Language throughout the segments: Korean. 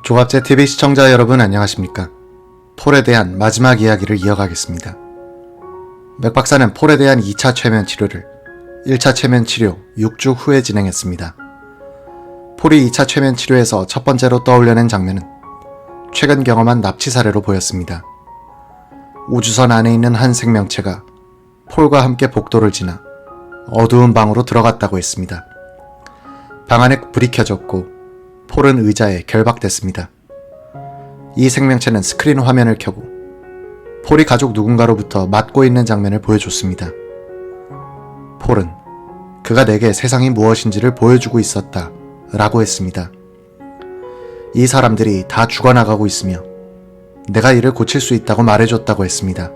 조갑제TV 시청자 여러분 안녕하십니까? 폴에 대한 마지막 이야기를 이어가겠습니다. 맥박사는 폴에 대한 2차 최면 치료를 1차 최면 치료 6주 후에 진행했습니다. 폴이 2차 최면 치료에서 첫 번째로 떠올려낸 장면은 최근 경험한 납치 사례로 보였습니다. 우주선 안에 있는 한 생명체가 폴과 함께 복도를 지나 어두운 방으로 들어갔다고 했습니다. 방 안에 불이 켜졌고 폴은 의자에 결박됐습니다. 이 생명체는 스크린 화면을 켜고 폴이 가족 누군가로부터 맞고 있는 장면을 보여줬습니다. 폴은 그가 내게 세상이 무엇인지를 보여주고 있었다 라고 했습니다. 이 사람들이 다 죽어나가고 있으며 내가 이를 고칠 수 있다고 말해줬다고 했습니다.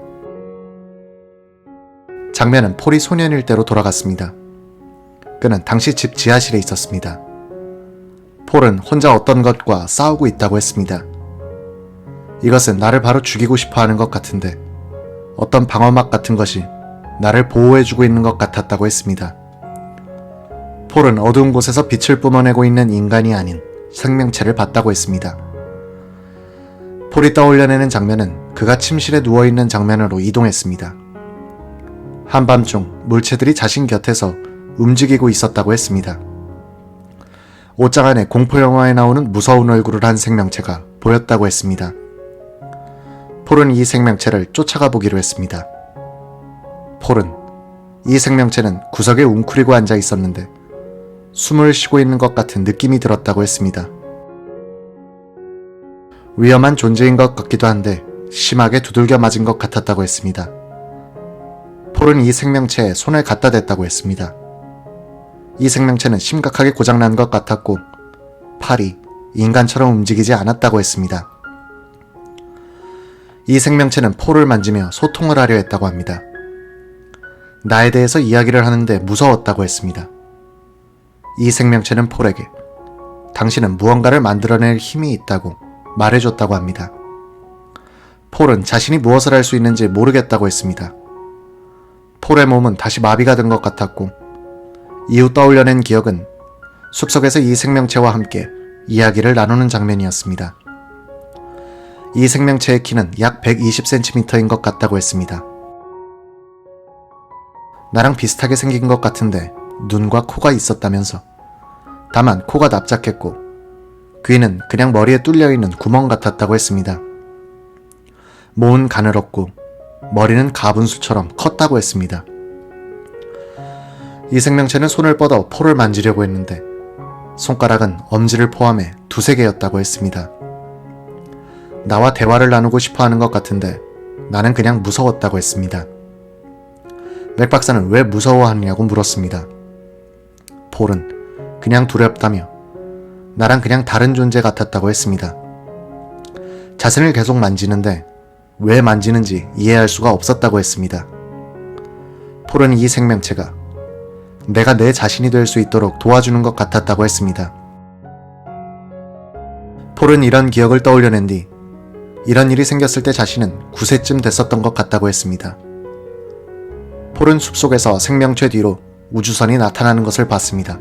장면은 폴이 소년일 때로 돌아갔습니다. 그는 당시 집 지하실에 있었습니다. 폴은 혼자 어떤 것과 싸우고 있다고 했습니다. 이것은 나를 바로 죽이고 싶어 하는 것 같은데 어떤 방어막 같은 것이 나를 보호해주고 있는 것 같았다고 했습니다. 폴은 어두운 곳에서 빛을 뿜어내고 있는 인간이 아닌 생명체를 봤다고 했습니다. 폴이 떠올려내는 장면은 그가 침실에 누워있는 장면으로 이동했습니다. 한밤중 물체들이 자신 곁에서 움직이고 있었다고 했습니다. 옷장 안에 공포영화에 나오는 무서운 얼굴을 한 생명체가 보였다고 했습니다. 폴은 이 생명체를 쫓아가 보기로 했습니다. 폴은 이 생명체는 구석에 웅크리고 앉아 있었는데 숨을 쉬고 있는 것 같은 느낌이 들었다고 했습니다. 위험한 존재인 것 같기도 한데 심하게 두들겨 맞은 것 같았다고 했습니다. 폴은 이 생명체에 손을 갖다 댔다고 했습니다. 이 생명체는 심각하게 고장난 것 같았고 팔이 인간처럼 움직이지 않았다고 했습니다. 이 생명체는 폴을 만지며 소통을 하려 했다고 합니다. 나에 대해서 이야기를 하는데 무서웠다고 했습니다. 이 생명체는 폴에게 당신은 무언가를 만들어낼 힘이 있다고 말해줬다고 합니다. 폴은 자신이 무엇을 할 수 있는지 모르겠다고 했습니다. 폴의 몸은 다시 마비가 된 것 같았고 이후 떠올려낸 기억은 숲속에서 이 생명체와 함께 이야기를 나누는 장면이었습니다. 이 생명체의 키는 약 120cm인 것 같다고 했습니다. 나랑 비슷하게 생긴 것 같은데 눈과 코가 있었다면서 다만 코가 납작했고 귀는 그냥 머리에 뚫려있는 구멍 같았다고 했습니다. 몸은 가늘었고 머리는 가분수처럼 컸다고 했습니다. 이 생명체는 손을 뻗어 폴을 만지려고 했는데 손가락은 엄지를 포함해 2-3개였다고 했습니다. 나와 대화를 나누고 싶어 하는 것 같은데 나는 그냥 무서웠다고 했습니다. 맥박사는 왜 무서워하느냐고 물었습니다. 폴은 그냥 두렵다며 나랑 그냥 다른 존재 같았다고 했습니다. 자신을 계속 만지는데 왜 만지는지 이해할 수가 없었다고 했습니다. 폴은 이 생명체가 내가 내 자신이 될 수 있도록 도와주는 것 같았다고 했습니다. 폴은 이런 기억을 떠올려낸 뒤 이런 일이 생겼을 때 자신은 9세쯤 됐었던 것 같다고 했습니다. 폴은 숲속에서 생명체 뒤로 우주선이 나타나는 것을 봤습니다.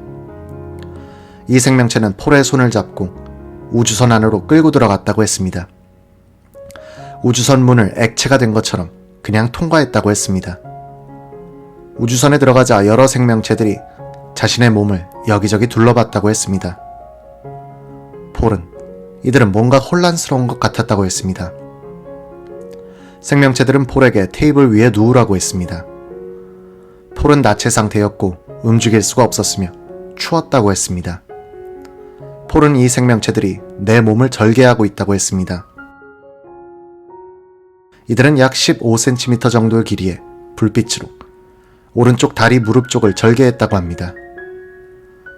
이 생명체는 폴의 손을 잡고 우주선 안으로 끌고 들어갔다고 했습니다. 우주선 문을 액체가 된 것처럼 그냥 통과했다고 했습니다. 우주선에 들어가자 여러 생명체들이 자신의 몸을 여기저기 둘러봤다고 했습니다. 폴은 이들은 뭔가 혼란스러운 것 같았다고 했습니다. 생명체들은 폴에게 테이블 위에 누우라고 했습니다. 폴은 나체 상태였고 움직일 수가 없었으며 추웠다고 했습니다. 폴은 이 생명체들이 내 몸을 절개하고 있다고 했습니다. 이들은 약 15cm 정도의 길이의 불빛으로 오른쪽 다리 무릎 쪽을 절개했다고 합니다.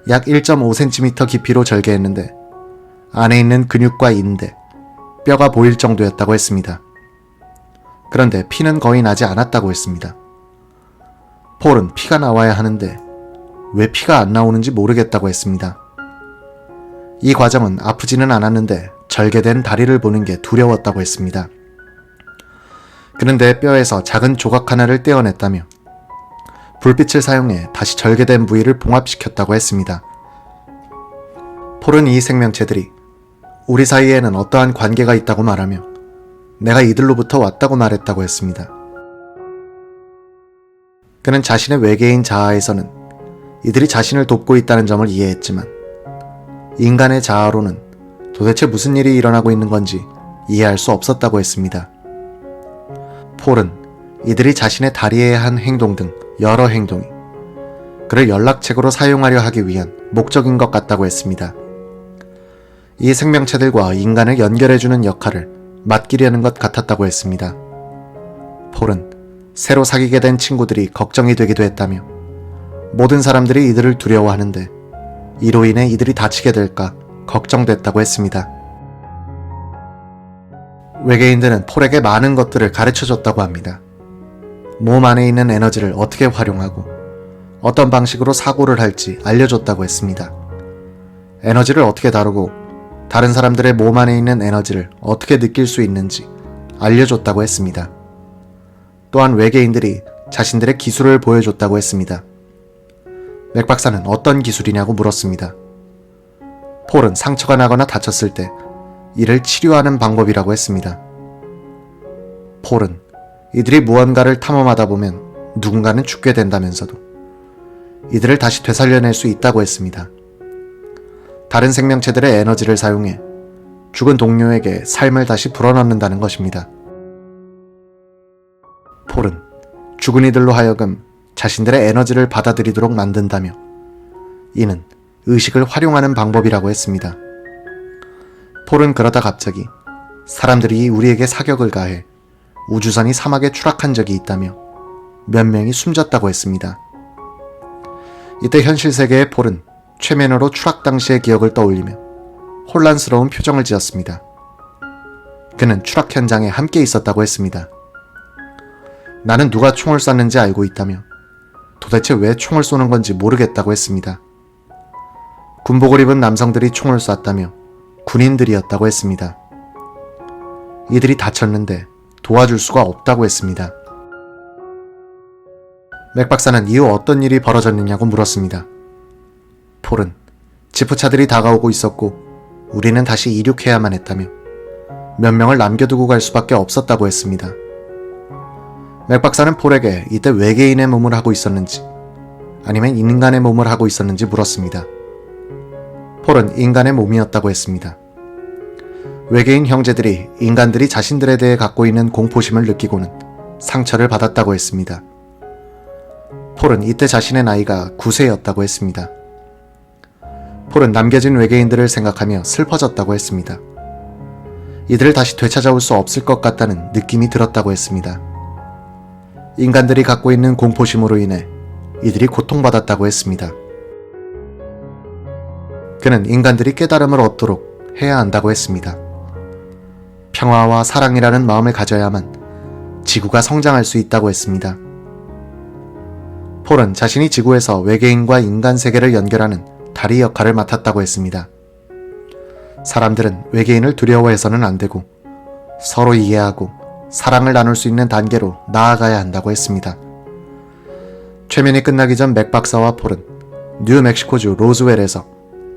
약 1.5cm 깊이로 절개했는데 안에 있는 근육과 인대, 뼈가 보일 정도였다고 했습니다. 그런데 피는 거의 나지 않았다고 했습니다. 폴은 피가 나와야 하는데 왜 피가 안 나오는지 모르겠다고 했습니다. 이 과정은 아프지는 않았는데 절개된 다리를 보는 게 두려웠다고 했습니다. 그는 내 뼈에서 작은 조각 하나를 떼어냈다며 불빛을 사용해 다시 절개된 부위를 봉합시켰다고 했습니다. 폴은 이 생명체들이 우리 사이에는 어떠한 관계가 있다고 말하며 내가 이들로부터 왔다고 말했다고 했습니다. 그는 자신의 외계인 자아에서는 이들이 자신을 돕고 있다는 점을 이해했지만 인간의 자아로는 도대체 무슨 일이 일어나고 있는 건지 이해할 수 없었다고 했습니다. 폴은 이들이 자신의 다리에 한 행동 등 여러 행동이 그를 연락책으로 사용하려 하기 위한 목적인 것 같다고 했습니다. 이 생명체들과 인간을 연결해주는 역할을 맡기려는 것 같았다고 했습니다. 폴은 새로 사귀게 된 친구들이 걱정이 되기도 했다며 모든 사람들이 이들을 두려워하는데 이로 인해 이들이 다치게 될까 걱정됐다고 했습니다. 외계인들은 폴에게 많은 것들을 가르쳐줬다고 합니다. 몸 안에 있는 에너지를 어떻게 활용하고 어떤 방식으로 사고를 할지 알려줬다고 했습니다. 에너지를 어떻게 다루고 다른 사람들의 몸 안에 있는 에너지를 어떻게 느낄 수 있는지 알려줬다고 했습니다. 또한 외계인들이 자신들의 기술을 보여줬다고 했습니다. 맥 박사는 어떤 기술이냐고 물었습니다. 폴은 상처가 나거나 다쳤을 때 이를 치료하는 방법이라고 했습니다. 폴은 이들이 무언가를 탐험하다 보면 누군가는 죽게 된다면서도 이들을 다시 되살려낼 수 있다고 했습니다. 다른 생명체들의 에너지를 사용해 죽은 동료에게 삶을 다시 불어넣는다는 것입니다. 폴은 죽은 이들로 하여금 자신들의 에너지를 받아들이도록 만든다며 이는 의식을 활용하는 방법이라고 했습니다. 폴은 그러다 갑자기 사람들이 우리에게 사격을 가해 우주선이 사막에 추락한 적이 있다며 몇 명이 숨졌다고 했습니다. 이때 현실 세계의 폴은 최면으로 추락 당시의 기억을 떠올리며 혼란스러운 표정을 지었습니다. 그는 추락 현장에 함께 있었다고 했습니다. 나는 누가 총을 쐈는지 알고 있다며 도대체 왜 총을 쏘는 건지 모르겠다고 했습니다. 군복을 입은 남성들이 총을 쐈다며 군인들이었다고 했습니다. 이들이 다쳤는데 도와줄 수가 없다고 했습니다. 맥 박사는 이후 어떤 일이 벌어졌느냐고 물었습니다. 폴은 지프차들이 다가오고 있었고 우리는 다시 이륙해야만 했다며 몇 명을 남겨두고 갈 수밖에 없었다고 했습니다. 맥 박사는 폴에게 이때 외계인의 몸을 하고 있었는지 아니면 인간의 몸을 하고 있었는지 물었습니다. 폴은 인간의 몸이었다고 했습니다. 외계인 형제들이 인간들이 자신들에 대해 갖고 있는 공포심을 느끼고는 상처를 받았다고 했습니다. 폴은 이때 자신의 나이가 9세였다고 했습니다. 폴은 남겨진 외계인들을 생각하며 슬퍼졌다고 했습니다. 이들을 다시 되찾아올 수 없을 것 같다는 느낌이 들었다고 했습니다. 인간들이 갖고 있는 공포심으로 인해 이들이 고통받았다고 했습니다. 그는 인간들이 깨달음을 얻도록 해야 한다고 했습니다. 평화와 사랑이라는 마음을 가져야만 지구가 성장할 수 있다고 했습니다. 폴은 자신이 지구에서 외계인과 인간 세계를 연결하는 다리 역할을 맡았다고 했습니다. 사람들은 외계인을 두려워해서는 안 되고 서로 이해하고 사랑을 나눌 수 있는 단계로 나아가야 한다고 했습니다. 최면이 끝나기 전 맥 박사와 폴은 뉴멕시코주 로즈웰에서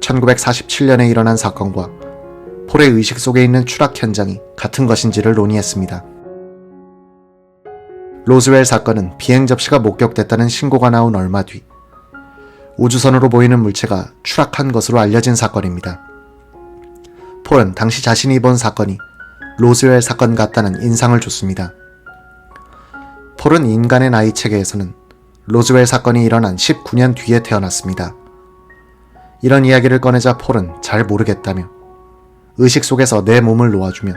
1947년에 일어난 사건과 폴의 의식 속에 있는 추락 현장이 같은 것인지를 논의했습니다. 로즈웰 사건은 비행 접시가 목격됐다는 신고가 나온 얼마 뒤 우주선으로 보이는 물체가 추락한 것으로 알려진 사건입니다. 폴은 당시 자신이 본 사건이 로즈웰 사건 같다는 인상을 줬습니다. 폴은 인간의 나이 체계에서는 로즈웰 사건이 일어난 19년 뒤에 태어났습니다. 이런 이야기를 꺼내자 폴은 잘 모르겠다며 의식 속에서 내 몸을 놓아주면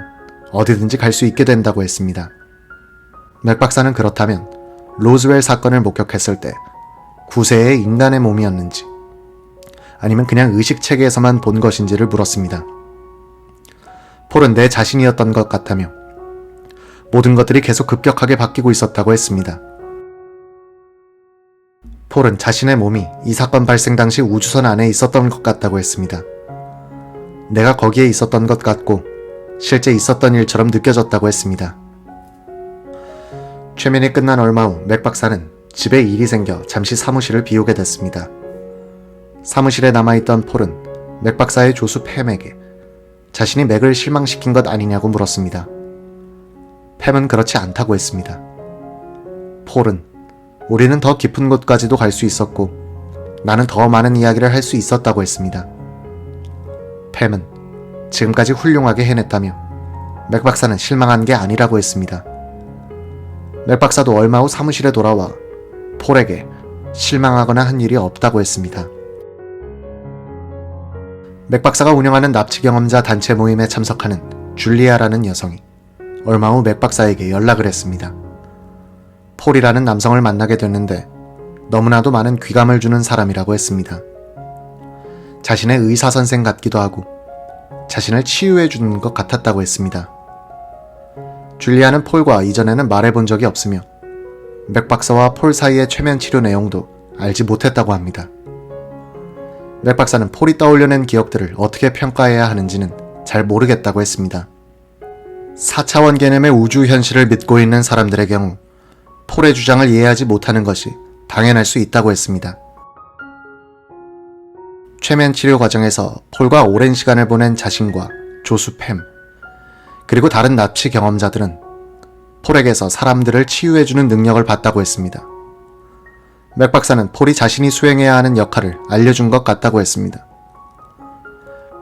어디든지 갈 수 있게 된다고 했습니다. 맥 박사는 그렇다면 로즈웰 사건을 목격했을 때 9세의 인간의 몸이었는지 아니면 그냥 의식 체계에서만 본 것인지를 물었습니다. 폴은 내 자신이었던 것 같다며 모든 것들이 계속 급격하게 바뀌고 있었다고 했습니다. 폴은 자신의 몸이 이 사건 발생 당시 우주선 안에 있었던 것 같다고 했습니다. 내가 거기에 있었던 것 같고 실제 있었던 일처럼 느껴졌다고 했습니다. 최면이 끝난 얼마 후 맥 박사는 집에 일이 생겨 잠시 사무실을 비우게 됐습니다. 사무실에 남아있던 폴은 맥 박사의 조수 팸에게 자신이 맥을 실망시킨 것 아니냐고 물었습니다. 팸은 그렇지 않다고 했습니다. 폴은 우리는 더 깊은 곳까지도 갈 수 있었고 나는 더 많은 이야기를 할 수 있었다고 했습니다. 팸은 지금까지 훌륭하게 해냈다며 맥 박사는 실망한 게 아니라고 했습니다. 맥 박사도 얼마 후 사무실에 돌아와 폴에게 실망하거나 한 일이 없다고 했습니다. 맥 박사가 운영하는 납치 경험자 단체 모임에 참석하는 줄리아라는 여성이 얼마 후 맥 박사에게 연락을 했습니다. 폴이라는 남성을 만나게 됐는데 너무나도 많은 귀감을 주는 사람이라고 했습니다. 자신의 의사 선생 같기도 하고 자신을 치유해 주는 것 같았다고 했습니다. 줄리아는 폴과 이전에는 말해본 적이 없으며 맥 박사와 폴 사이의 최면 치료 내용도 알지 못했다고 합니다. 맥 박사는 폴이 떠올려낸 기억들을 어떻게 평가해야 하는지는 잘 모르겠다고 했습니다. 4차원 개념의 우주 현실을 믿고 있는 사람들의 경우 폴의 주장을 이해하지 못하는 것이 당연할 수 있다고 했습니다. 최면 치료 과정에서 폴과 오랜 시간을 보낸 자신과 조수 팸, 그리고 다른 납치 경험자들은 폴에게서 사람들을 치유해주는 능력을 받다고 했습니다. 맥 박사는 폴이 자신이 수행해야 하는 역할을 알려준 것 같다고 했습니다.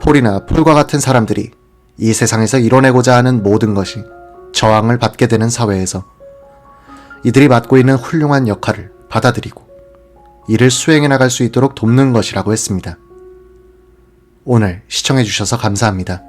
폴이나 폴과 같은 사람들이 이 세상에서 이뤄내고자 하는 모든 것이 저항을 받게 되는 사회에서 이들이 맡고 있는 훌륭한 역할을 받아들이고 이를 수행해 나갈 수 있도록 돕는 것이라고 했습니다. 오늘 시청해주셔서 감사합니다.